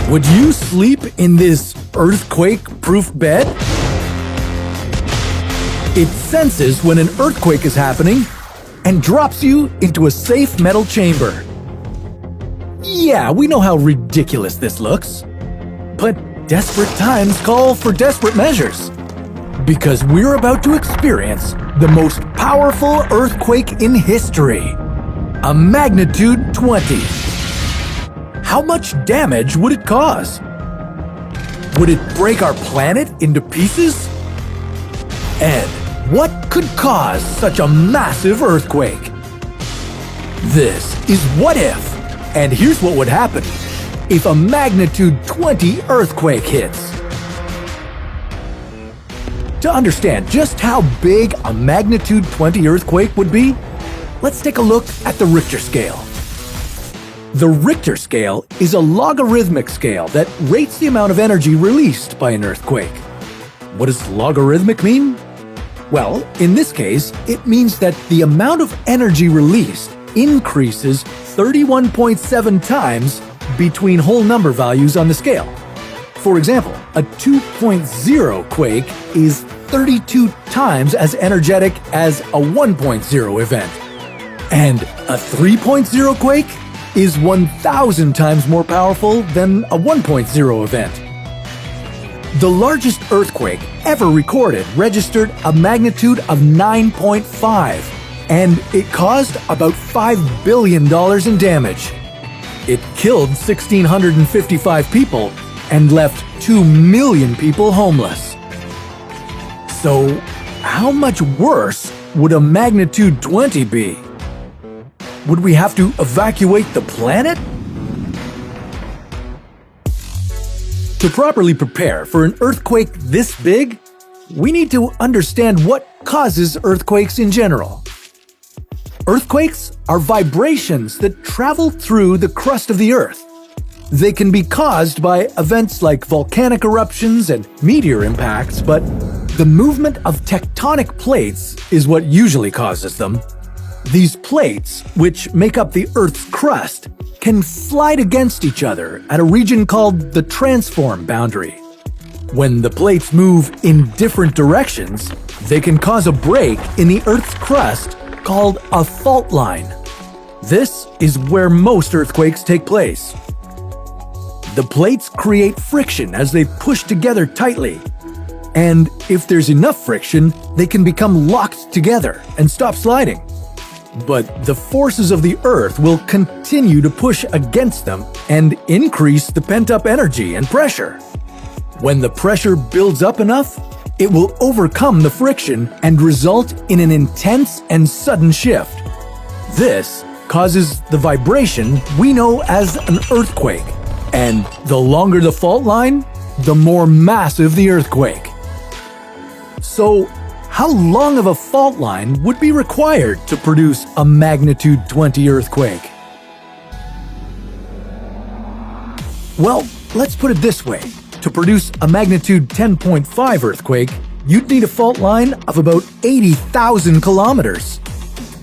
Would you sleep in this earthquake-proof bed? It senses when an earthquake is happening and drops you into a safe metal chamber. Yeah, we know how ridiculous this looks. But desperate times call for desperate measures. Because we're about to experience the most powerful earthquake in history. A magnitude 20. How much damage would it cause? Would it break our planet into pieces? And what could cause such a massive earthquake? This is What If, and here's what would happen if a magnitude 20 earthquake hits. To understand just how big a magnitude 20 earthquake would be, let's take a look at the Richter scale. The Richter scale is a logarithmic scale that rates the amount of energy released by an earthquake. What does logarithmic mean? Well, in this case, it means that the amount of energy released increases 31.7 times between whole number values on the scale. For example, a 2.0 quake is 32 times as energetic as a 1.0 event. And a 3.0 quake is 1,000 times more powerful than a 1.0 event. The largest earthquake ever recorded registered a magnitude of 9.5, and it caused about $5 billion in damage. It killed 1,655 people and left 2 million people homeless. So, how much worse would a magnitude 20 be? Would we have to evacuate the planet? To properly prepare for an earthquake this big, we need to understand what causes earthquakes in general. Earthquakes are vibrations that travel through the crust of the Earth. They can be caused by events like volcanic eruptions and meteor impacts, but the movement of tectonic plates is what usually causes them. These plates, which make up the Earth's crust, can slide against each other at a region called the transform boundary. When the plates move in different directions, they can cause a break in the Earth's crust called a fault line. This is where most earthquakes take place. The plates create friction as they push together tightly. And if there's enough friction, they can become locked together and stop sliding. But the forces of the Earth will continue to push against them and increase the pent-up energy and pressure. When the pressure builds up enough, it will overcome the friction and result in an intense and sudden shift. This causes the vibration we know as an earthquake. And the longer the fault line, the more massive the earthquake. So, how long of a fault line would be required to produce a magnitude 20 earthquake? Well, let's put it this way. To produce a magnitude 10.5 earthquake, you'd need a fault line of about 80,000 kilometers.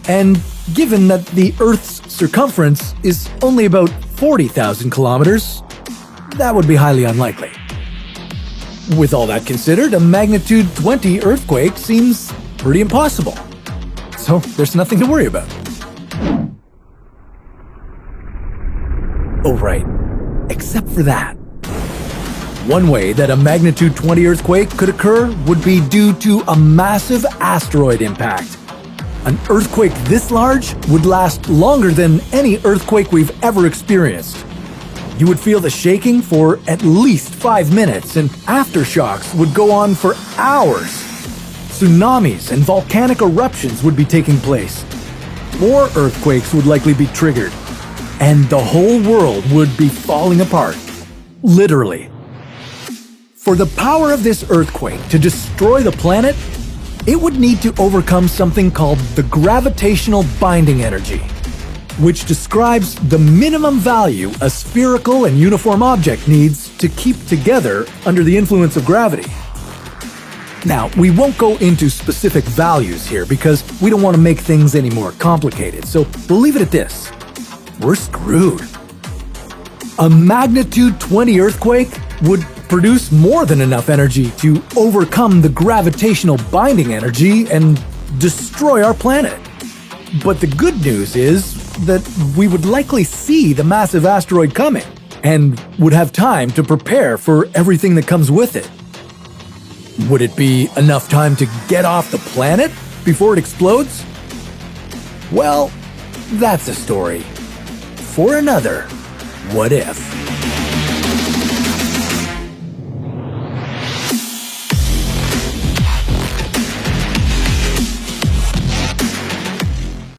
And given that the Earth's circumference is only about 40,000 kilometers, that would be highly unlikely. With all that considered, a magnitude 20 earthquake seems pretty impossible. So there's nothing to worry about. Oh right, except for that. One way that a magnitude 20 earthquake could occur would be due to a massive asteroid impact. An earthquake this large would last longer than any earthquake we've ever experienced. You would feel the shaking for at least 5 minutes, and aftershocks would go on for hours. Tsunamis and volcanic eruptions would be taking place. More earthquakes would likely be triggered, and the whole world would be falling apart. Literally. For the power of this earthquake to destroy the planet, it would need to overcome something called the gravitational binding energy, which describes the minimum value a spherical and uniform object needs to keep together under the influence of gravity. Now, we won't go into specific values here because we don't want to make things any more complicated, so we'll leave it at this. We're screwed. A magnitude 20 earthquake would produce more than enough energy to overcome the gravitational binding energy and destroy our planet. But the good news is that we would likely see the massive asteroid coming and would have time to prepare for everything that comes with it. Would it be enough time to get off the planet before it explodes? Well, that's a story for another What If.